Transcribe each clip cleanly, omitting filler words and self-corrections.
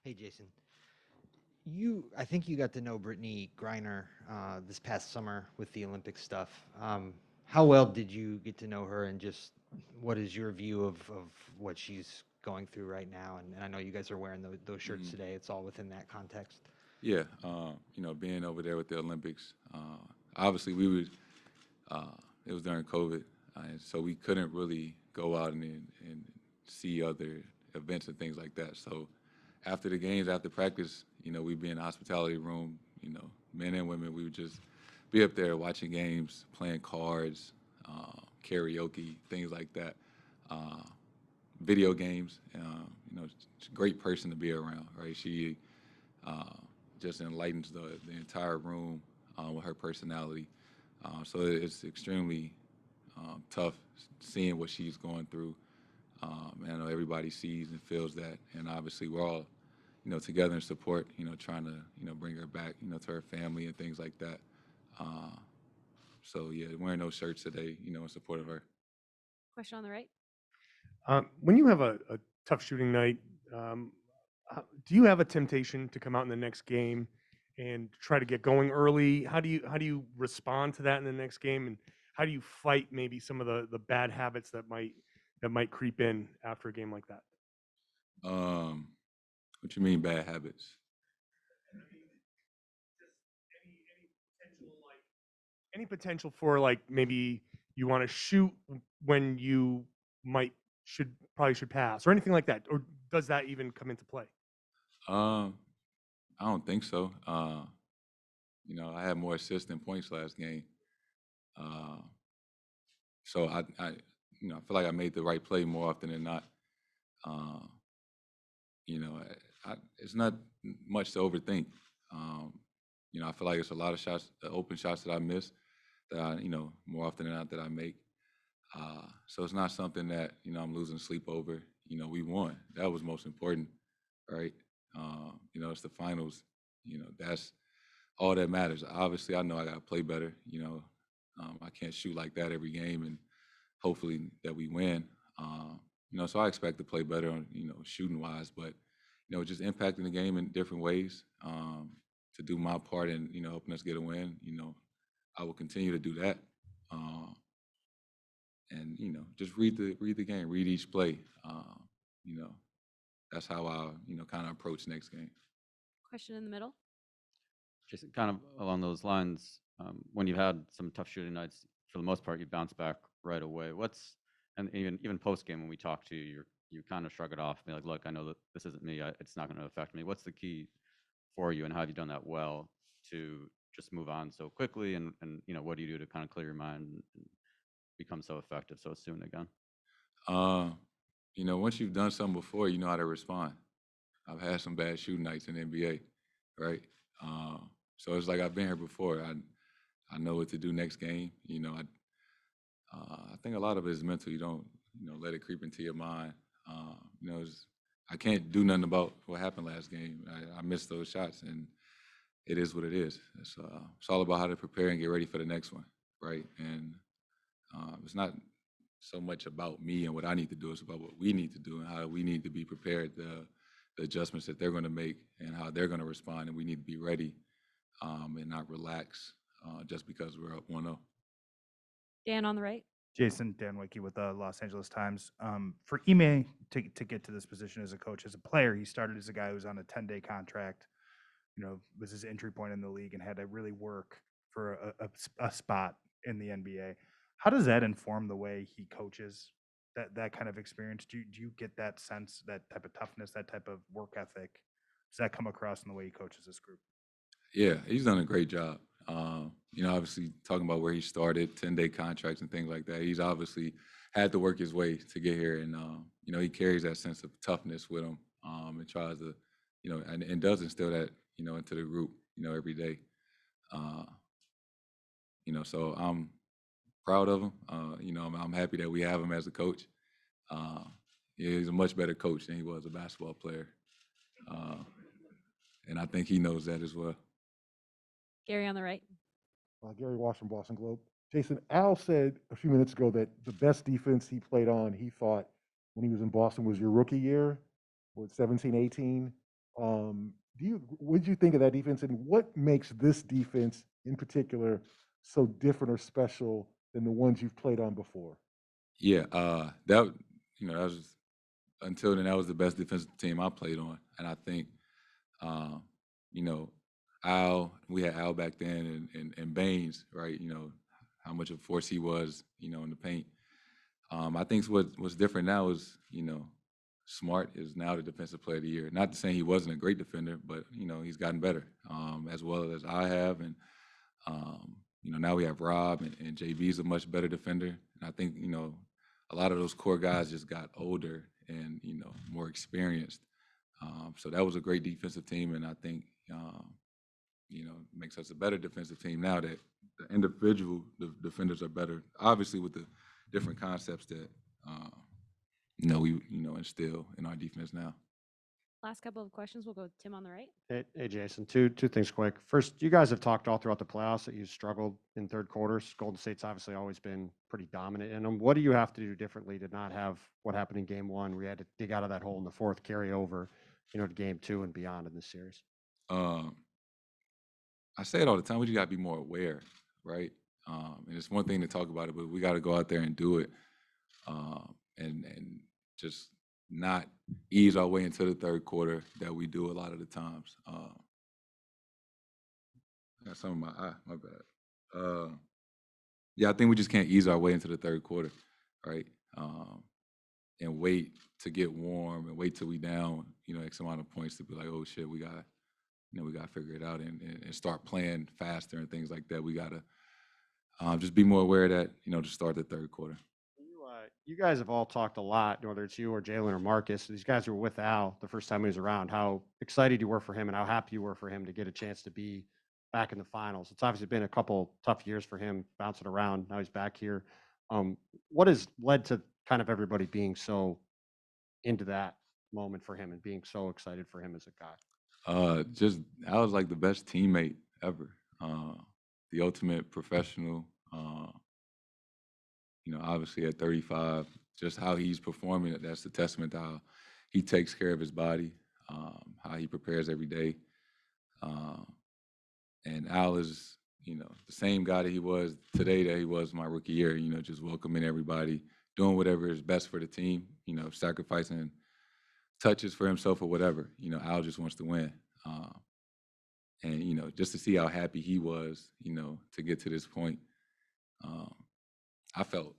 Hey, Jason. I think you got to know Brittney Griner this past summer with the Olympic stuff. How well did you get to know her, and just what is your view of what she's going through right now? And I know you guys are wearing those shirts Mhm. today. It's all within that context. Yeah, being over there with the Olympics, obviously we would. Uh, it was during COVID, and so we couldn't really go out and see other events and things like that. So after the games, after practice, we'd be in the hospitality room. Men and women, we would just be up there watching games, playing cards, karaoke, things like that. Uh, Video games. She's a great person to be around, right? She uh, just enlightens the entire room with her personality. So it's extremely tough seeing what she's going through. And I know everybody sees and feels that, and obviously we're all, together in support. Trying to, bring her back, to her family and things like that. Uh, so yeah, wearing those shirts today, in support of her. Question on the right. When you have a tough shooting night, um, do you have a temptation to come out in the next game and try to get going early? How do you respond to that in the next game, and how do you fight maybe some of the bad habits that might creep in after a game like that? Um, what you mean bad habits? I mean, just any potential for like maybe you want to shoot when you might should pass or anything like that, or does that even come into play? Um, I don't think so. I had more assists than points last game. Uh, so I feel like I made the right play more often than not. Uh, it's not much to overthink. Um, I feel like it's a lot of shots, open shots that I miss that more often than not that I make. So it's not something that I'm losing sleep over. We won. That was most important, right? It's the finals. That's all that matters. Obviously, I know I got to play better. I can't shoot like that every game, and hopefully that we win. So I expect to play better on shooting wise, but just impacting the game in different ways to do my part in helping us get a win. I will continue to do that, um, and just read the game, read each play. You know, that's how I kind of approach next game. Question in the middle. Just kind of along those lines, when you've had some tough shooting nights, for the most part, you bounce back right away. And even post game when we talk to you, you kind of shrug it off, be like, "Look, I know that this isn't me. It's not going to affect me." What's the key for you, and how have you done that well to just move on so quickly? And what do you do to kind of clear your mind and become so effective so soon again? Uh, once you've done something before, you know how to respond. I've had some bad shooting nights in the NBA, right? So it's like I've been here before. I know what to do next game. I think a lot of it is mental. You don't let it creep into your mind. I can't do nothing about what happened last game. I missed those shots, and it is what it is. It's all about how to prepare and get ready for the next one, right? And it's not so much about me and what I need to do. It's about what we need to do and how we need to be prepared. The adjustments that they're going to make and how they're going to respond, and we need to be ready and not relax just because we're up 1-0. Dan on the right. Jason Dan Wicke with the Los Angeles Times. For Ime to get to this position as a coach, as a player, he started as a guy who was on a 10-day contract. Was his entry point in the league and had to really work for a spot in the NBA. How does that inform the way he coaches? That kind of experience. Do you get that sense, that type of toughness, that type of work ethic? Does that come across in the way he coaches this group? Yeah, he's done a great job. Obviously talking about where he started, 10-day contracts and things like that. He's obviously had to work his way to get here, and he carries that sense of toughness with him, and tries to, and does instill that, into the group, every day. Uh, so I'm proud of him. I'm happy that we have him as a coach. Uh, yeah, he's a much better coach than he was a basketball player, uh, and I think he knows that as well. Gary on the right. Gary Wash from Boston Globe. Jason, Al said a few minutes ago that the best defense he played on, he thought, when he was in Boston was your rookie year, with 17, 18. What did you think of that defense, and what makes this defense in particular so different or special than the ones you've played on before? Yeah, that that was until then that was the best defensive team I played on, and I think um, you know we had Al back then and Baines, right? How much of a force he was, in the paint. I think what's different now is Smart is now the defensive player of the year. Not to say he wasn't a great defender, but he's gotten better, as well as I have, and now we have Rob and JB's a much better defender. And I think a lot of those core guys just got older and more experienced. So that was a great defensive team, and I think makes us a better defensive team now that the individual defenders are better. Obviously, with the different concepts that we instill in our defense now. Last couple of questions. We'll go with Tim on the right. Hey, Jason, two things quick. First, you guys have talked all throughout the playoffs that you struggled in third quarters. Golden State's obviously always been pretty dominant in them. What do you have to do differently to not have what happened in game one, where you had to dig out of that hole in the fourth, carry over, to game two and beyond in this series? I say it all the time. We just got to be more aware, right? And it's one thing to talk about it, but we got to go out there and do it, and just not ease our way into the third quarter that we do a lot of the times. I got some of my eye, my bad. Yeah, I think we just can't ease our way into the third quarter, right? And wait to get warm and wait till we down, X amount of points to be like, oh shit, we got to figure it out and start playing faster and things like that. We got to just be more aware of that, to start the third quarter. You guys have all talked a lot, whether it's you or Jalen or Marcus. These guys were with Al the first time he was around, how excited you were for him and how happy you were for him to get a chance to be back in the finals. It's obviously been a couple tough years for him bouncing around. Now he's back here. What has led to kind of everybody being so into that moment for him and being so excited for him as a guy? Just Al was like the best teammate ever. The ultimate professional. Obviously at 35, just how he's performing, that's the testament to how he takes care of his body, how he prepares every day. And Al is, the same guy that he was today that he was my rookie year, just welcoming everybody, doing whatever is best for the team, sacrificing touches for himself or whatever. Al just wants to win. And, just to see how happy he was, to get to this point, I felt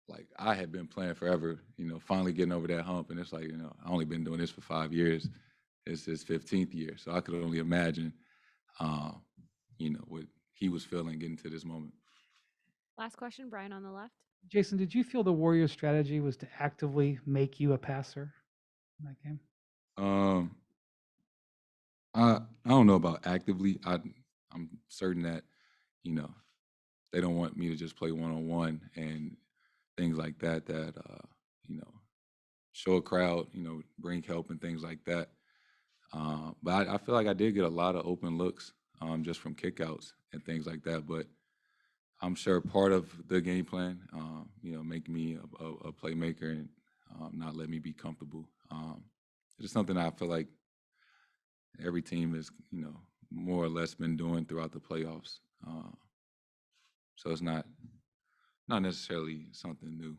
like I had been playing forever, finally getting over that hump. And it's like, I only been doing this for 5 years. It's his 15th year. So I could only imagine, what he was feeling getting to this moment. Last question, Brian on the left. Jason, did you feel the Warriors' strategy was to actively make you a passer in that game? I don't know about actively. I'm certain that, they don't want me to just play one-on-one and things like that, show a crowd, bring help and things like that. But I feel like I did get a lot of open looks just from kickouts and things like that. But I'm sure part of the game plan, make me a playmaker and not let me be comfortable. It's just something I feel like every team has, more or less been doing throughout the playoffs. So it's not necessarily something new.